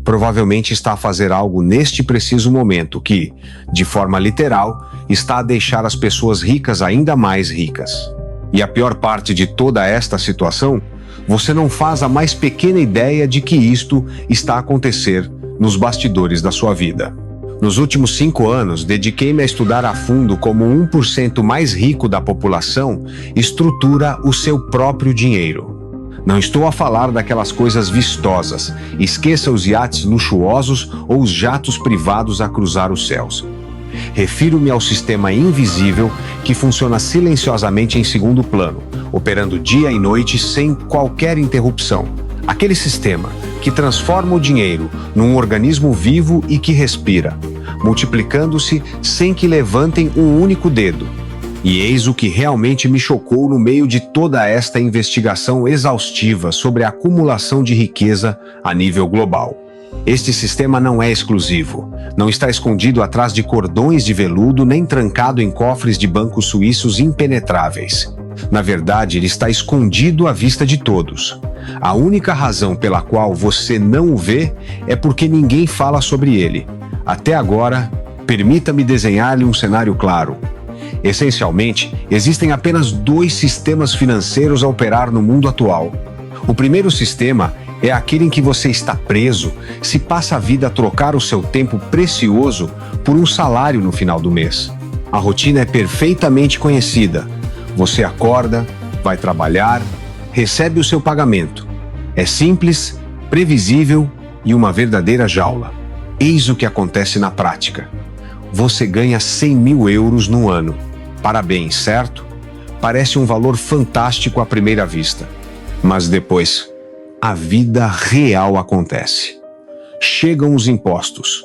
provavelmente está a fazer algo neste preciso momento que, de forma literal, está a deixar as pessoas ricas ainda mais ricas. E a pior parte de toda esta situação, você não faz a mais pequena ideia de que isto está a acontecer nos bastidores da sua vida. Nos últimos 5 anos, dediquei-me a estudar a fundo como o 1% mais rico da população estrutura o seu próprio dinheiro. Não estou a falar daquelas coisas vistosas, esqueça os iates luxuosos ou os jatos privados a cruzar os céus. Refiro-me ao sistema invisível que funciona silenciosamente em segundo plano, operando dia e noite sem qualquer interrupção. Aquele sistema que transforma o dinheiro num organismo vivo e que respira, multiplicando-se sem que levantem um único dedo. E eis o que realmente me chocou no meio de toda esta investigação exaustiva sobre a acumulação de riqueza a nível global. Este sistema não é exclusivo, não está escondido atrás de cordões de veludo nem trancado em cofres de bancos suíços impenetráveis. Na verdade, ele está escondido à vista de todos. A única razão pela qual você não o vê é porque ninguém fala sobre ele. Até agora, permita-me desenhar-lhe um cenário claro. Essencialmente, existem apenas 2 sistemas financeiros a operar no mundo atual. O primeiro sistema é aquele em que você está preso se passa a vida a trocar o seu tempo precioso por um salário no final do mês. A rotina é perfeitamente conhecida. Você acorda, vai trabalhar, recebe o seu pagamento. É simples, previsível e uma verdadeira jaula. Eis o que acontece na prática. Você ganha 100 mil euros no ano. Parabéns, certo? Parece um valor fantástico à primeira vista. Mas depois, a vida real acontece. Chegam os impostos.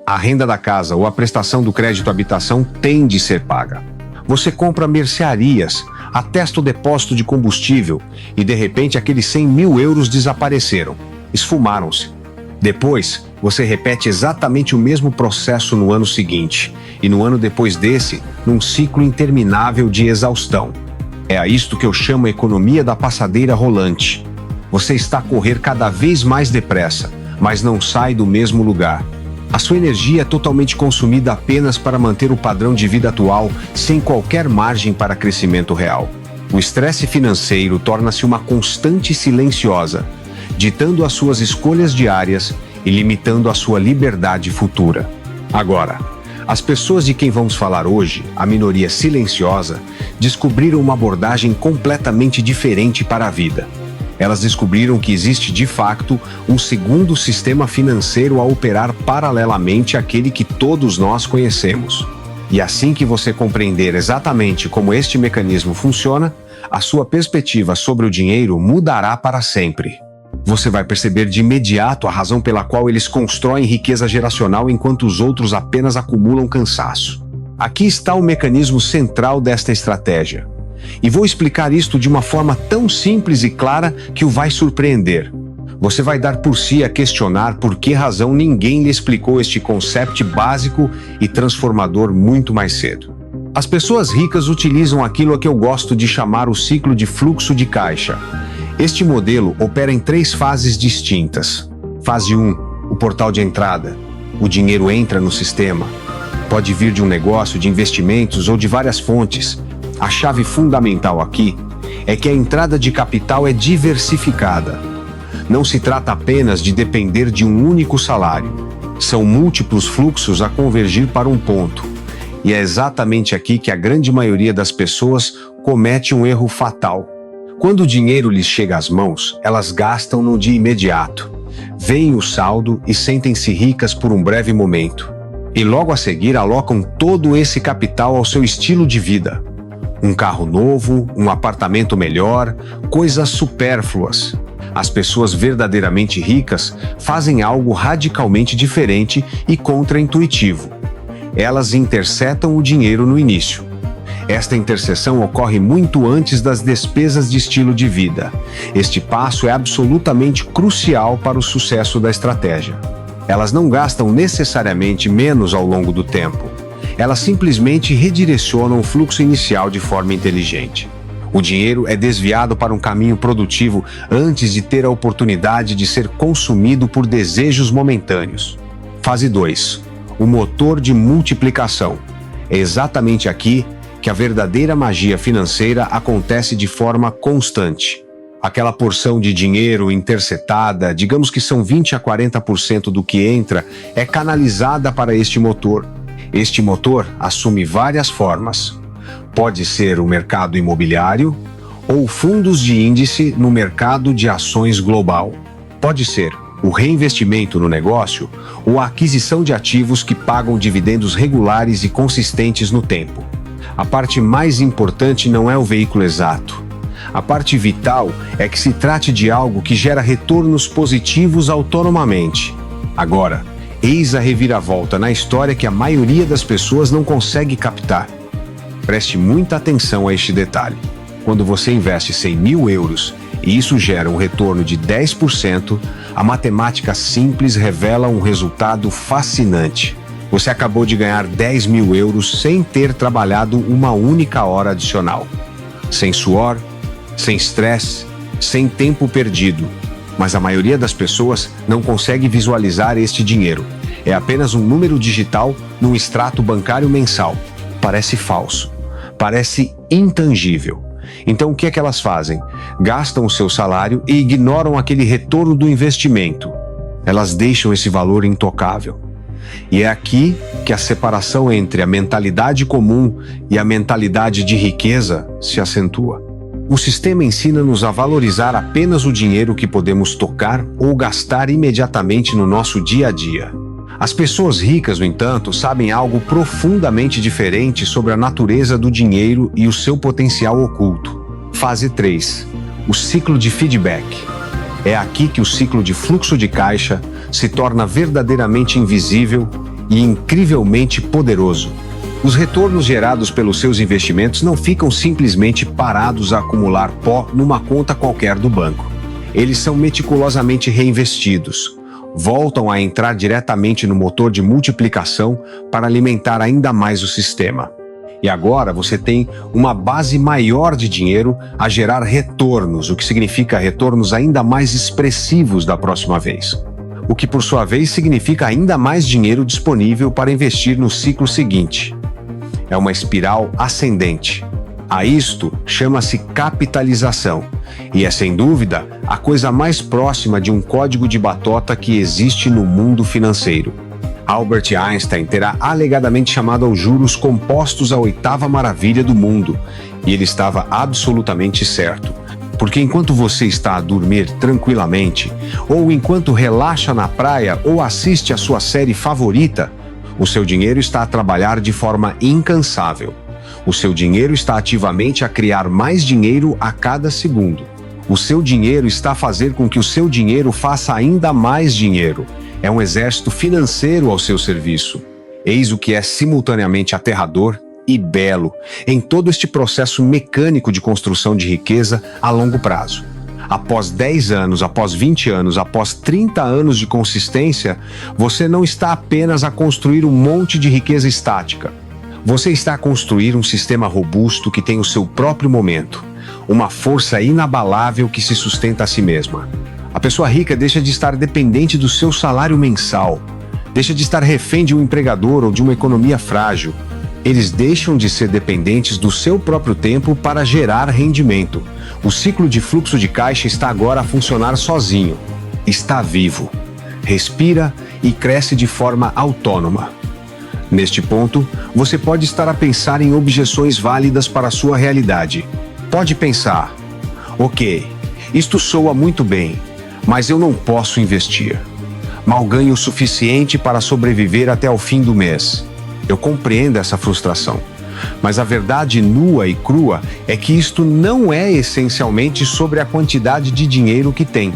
A renda da casa ou a prestação do crédito à habitação tem de ser paga. Você compra mercearias, atesta o depósito de combustível e de repente aqueles 100 mil euros desapareceram, esfumaram-se. Depois, você repete exatamente o mesmo processo no ano seguinte e no ano depois desse, num ciclo interminável de exaustão. É a isto que eu chamo a economia da passadeira rolante. Você está a correr cada vez mais depressa, mas não sai do mesmo lugar. A sua energia é totalmente consumida apenas para manter o padrão de vida atual, sem qualquer margem para crescimento real. O estresse financeiro torna-se uma constante silenciosa, ditando as suas escolhas diárias e limitando a sua liberdade futura. Agora, as pessoas de quem vamos falar hoje, a minoria silenciosa, descobriram uma abordagem completamente diferente para a vida. Elas descobriram que existe de facto um segundo sistema financeiro a operar paralelamente àquele que todos nós conhecemos. E assim que você compreender exatamente como este mecanismo funciona, a sua perspectiva sobre o dinheiro mudará para sempre. Você vai perceber de imediato a razão pela qual eles constroem riqueza geracional enquanto os outros apenas acumulam cansaço. Aqui está o mecanismo central desta estratégia. E vou explicar isto de uma forma tão simples e clara que o vai surpreender. Você vai dar por si a questionar por que razão ninguém lhe explicou este conceito básico e transformador muito mais cedo. As pessoas ricas utilizam aquilo a que eu gosto de chamar o ciclo de fluxo de caixa. Este modelo opera em 3 fases distintas. Fase 1, o portal de entrada. O dinheiro entra no sistema. Pode vir de um negócio, de investimentos ou de várias fontes. A chave fundamental aqui é que a entrada de capital é diversificada. Não se trata apenas de depender de um único salário. São múltiplos fluxos a convergir para um ponto. E é exatamente aqui que a grande maioria das pessoas comete um erro fatal. Quando o dinheiro lhes chega às mãos, elas gastam-no de imediato. Veem o saldo e sentem-se ricas por um breve momento. E logo a seguir alocam todo esse capital ao seu estilo de vida. Um carro novo, um apartamento melhor, coisas supérfluas. As pessoas verdadeiramente ricas fazem algo radicalmente diferente e contraintuitivo. Elas interceptam o dinheiro no início. Esta interseção ocorre muito antes das despesas de estilo de vida. Este passo é absolutamente crucial para o sucesso da estratégia. Elas não gastam necessariamente menos ao longo do tempo. Elas simplesmente redirecionam o fluxo inicial de forma inteligente. O dinheiro é desviado para um caminho produtivo antes de ter a oportunidade de ser consumido por desejos momentâneos. Fase 2. O motor de multiplicação. É exatamente aqui que a verdadeira magia financeira acontece de forma constante. Aquela porção de dinheiro interceptada, digamos que são 20 a 40% do que entra, é canalizada para este motor. Este motor assume várias formas. Pode ser o mercado imobiliário ou fundos de índice no mercado de ações global. Pode ser o reinvestimento no negócio ou a aquisição de ativos que pagam dividendos regulares e consistentes no tempo. A parte mais importante não é o veículo exato. A parte vital é que se trate de algo que gera retornos positivos autonomamente. Agora, eis a reviravolta na história que a maioria das pessoas não consegue captar. Preste muita atenção a este detalhe. Quando você investe 100 mil euros e isso gera um retorno de 10%, a matemática simples revela um resultado fascinante. Você acabou de ganhar 10 mil euros sem ter trabalhado uma única hora adicional. Sem suor, sem estresse, sem tempo perdido. Mas a maioria das pessoas não consegue visualizar este dinheiro. É apenas um número digital num extrato bancário mensal. Parece falso. Parece intangível. Então o que é que elas fazem? Gastam o seu salário e ignoram aquele retorno do investimento. Elas deixam esse valor intocável. E é aqui que a separação entre a mentalidade comum e a mentalidade de riqueza se acentua. O sistema ensina-nos a valorizar apenas o dinheiro que podemos tocar ou gastar imediatamente no nosso dia a dia. As pessoas ricas, no entanto, sabem algo profundamente diferente sobre a natureza do dinheiro e o seu potencial oculto. Fase 3. O ciclo de feedback. É aqui que o ciclo de fluxo de caixa se torna verdadeiramente invisível e incrivelmente poderoso. Os retornos gerados pelos seus investimentos não ficam simplesmente parados a acumular pó numa conta qualquer do banco. Eles são meticulosamente reinvestidos. Voltam a entrar diretamente no motor de multiplicação para alimentar ainda mais o sistema. E agora você tem uma base maior de dinheiro a gerar retornos, o que significa retornos ainda mais expressivos da próxima vez. O que, por sua vez, significa ainda mais dinheiro disponível para investir no ciclo seguinte. É uma espiral ascendente. A isto chama-se capitalização, e é sem dúvida a coisa mais próxima de um código de batota que existe no mundo financeiro. Albert Einstein terá alegadamente chamado aos juros compostos a oitava maravilha do mundo, e ele estava absolutamente certo. Porque enquanto você está a dormir tranquilamente, ou enquanto relaxa na praia ou assiste a sua série favorita, o seu dinheiro está a trabalhar de forma incansável. O seu dinheiro está ativamente a criar mais dinheiro a cada segundo. O seu dinheiro está a fazer com que o seu dinheiro faça ainda mais dinheiro. É um exército financeiro ao seu serviço. Eis o que é simultaneamente aterrador e belo em todo este processo mecânico de construção de riqueza a longo prazo. Após 10 anos, após 20 anos, após 30 anos de consistência, você não está apenas a construir um monte de riqueza estática. Você está a construir um sistema robusto que tem o seu próprio momento, uma força inabalável que se sustenta a si mesma. A pessoa rica deixa de estar dependente do seu salário mensal, deixa de estar refém de um empregador ou de uma economia frágil. Eles deixam de ser dependentes do seu próprio tempo para gerar rendimento. O ciclo de fluxo de caixa está agora a funcionar sozinho. Está vivo, respira e cresce de forma autônoma. Neste ponto, você pode estar a pensar em objeções válidas para a sua realidade. Pode pensar: ok, isto soa muito bem, mas eu não posso investir. Mal ganho o suficiente para sobreviver até o fim do mês. Eu compreendo essa frustração, mas a verdade nua e crua é que isto não é essencialmente sobre a quantidade de dinheiro que tem.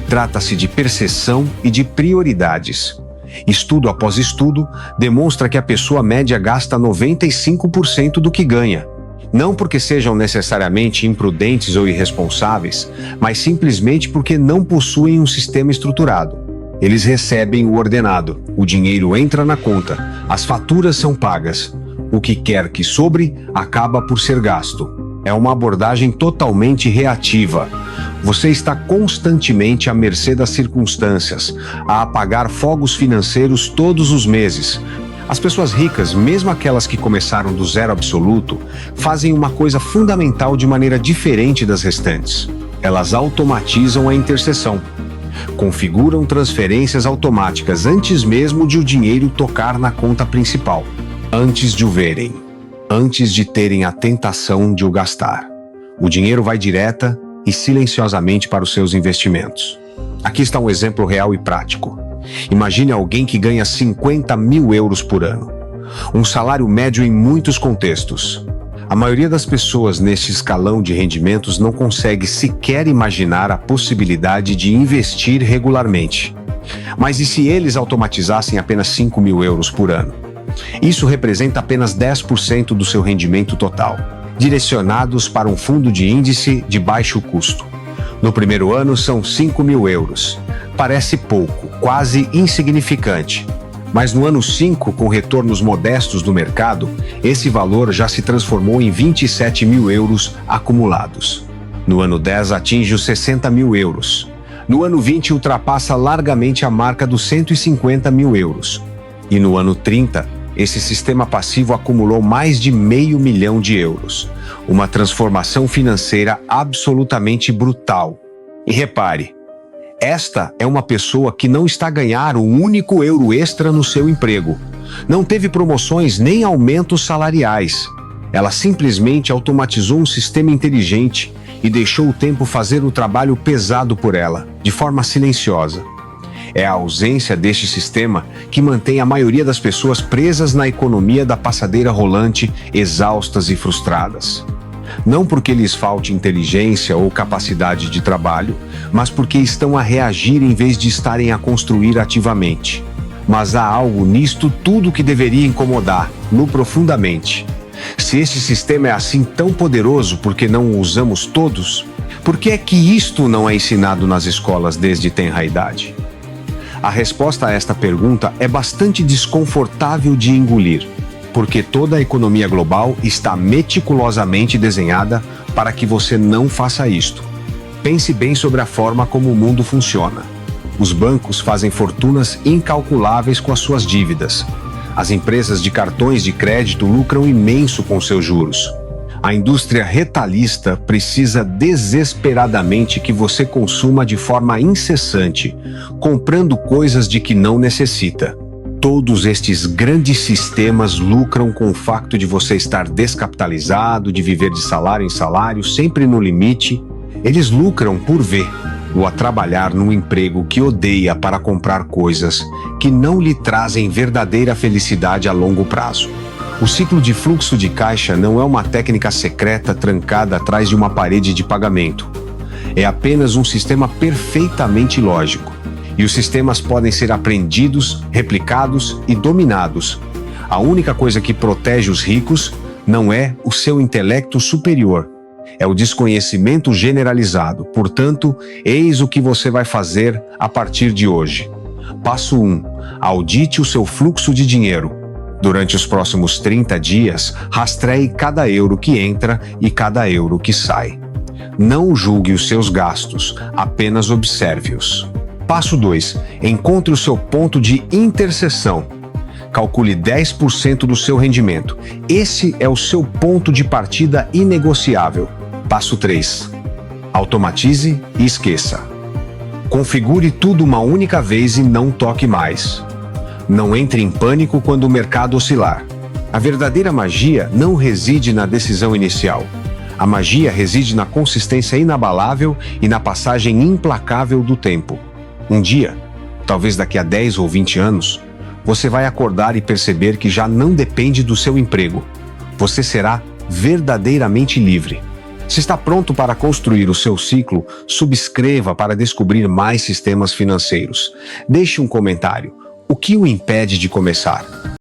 Trata-se de percepção e de prioridades. Estudo após estudo demonstra que a pessoa média gasta 95% do que ganha. Não porque sejam necessariamente imprudentes ou irresponsáveis, mas simplesmente porque não possuem um sistema estruturado. Eles recebem o ordenado, o dinheiro entra na conta, as faturas são pagas. O que quer que sobre acaba por ser gasto. É uma abordagem totalmente reativa. Você está constantemente à mercê das circunstâncias, a apagar fogos financeiros todos os meses. As pessoas ricas, mesmo aquelas que começaram do zero absoluto, fazem uma coisa fundamental de maneira diferente das restantes. Elas automatizam a interseção. Configuram transferências automáticas antes mesmo de o dinheiro tocar na conta principal. Antes de o verem. Antes de terem a tentação de o gastar. O dinheiro vai direta e silenciosamente para os seus investimentos. Aqui está um exemplo real e prático. Imagine alguém que ganha 50 mil euros por ano. Um salário médio em muitos contextos. A maioria das pessoas neste escalão de rendimentos não consegue sequer imaginar a possibilidade de investir regularmente. Mas e se eles automatizassem apenas 5 mil euros por ano? Isso representa apenas 10% do seu rendimento total, direcionados para um fundo de índice de baixo custo. No primeiro ano são 5 mil euros. Parece pouco, quase insignificante. Mas no ano 5, com retornos modestos do mercado, esse valor já se transformou em 27 mil euros acumulados. No ano 10 atinge os 60 mil euros. No ano 20 ultrapassa largamente a marca dos 150 mil euros. E no ano 30, esse sistema passivo acumulou mais de €500 mil. Uma transformação financeira absolutamente brutal. E repare, esta é uma pessoa que não está a ganhar um único euro extra no seu emprego. Não teve promoções nem aumentos salariais. Ela simplesmente automatizou um sistema inteligente e deixou o tempo fazer o trabalho pesado por ela, de forma silenciosa. É a ausência deste sistema que mantém a maioria das pessoas presas na economia da passadeira rolante, exaustas e frustradas. Não porque lhes falte inteligência ou capacidade de trabalho, mas porque estão a reagir em vez de estarem a construir ativamente. Mas há algo nisto tudo que deveria incomodar-no profundamente. Se este sistema é assim tão poderoso, por que não o usamos todos? Por que é que isto não é ensinado nas escolas desde tenra idade? A resposta a esta pergunta é bastante desconfortável de engolir, porque toda a economia global está meticulosamente desenhada para que você não faça isto. Pense bem sobre a forma como o mundo funciona. Os bancos fazem fortunas incalculáveis com as suas dívidas. As empresas de cartões de crédito lucram imenso com seus juros. A indústria retalhista precisa desesperadamente que você consuma de forma incessante, comprando coisas de que não necessita. Todos estes grandes sistemas lucram com o facto de você estar descapitalizado, de viver de salário em salário, sempre no limite. Eles lucram por vê-lo a trabalhar num emprego que odeia para comprar coisas que não lhe trazem verdadeira felicidade a longo prazo. O ciclo de fluxo de caixa não é uma técnica secreta trancada atrás de uma parede de pagamento. É apenas um sistema perfeitamente lógico. E os sistemas podem ser aprendidos, replicados e dominados. A única coisa que protege os ricos não é o seu intelecto superior. É o desconhecimento generalizado. Portanto, eis o que você vai fazer a partir de hoje. Passo 1. Audite o seu fluxo de dinheiro. Durante os próximos 30 dias, rastreie cada euro que entra e cada euro que sai. Não julgue os seus gastos, apenas observe-os. Passo 2. Encontre o seu ponto de interseção. Calcule 10% do seu rendimento. Esse é o seu ponto de partida inegociável. Passo 3. Automatize e esqueça. Configure tudo uma única vez e não toque mais. Não entre em pânico quando o mercado oscilar. A verdadeira magia não reside na decisão inicial. A magia reside na consistência inabalável e na passagem implacável do tempo. Um dia, talvez daqui a 10 ou 20 anos, você vai acordar e perceber que já não depende do seu emprego. Você será verdadeiramente livre. Se está pronto para construir o seu ciclo, subscreva para descobrir mais sistemas financeiros. Deixe um comentário. O que o impede de começar?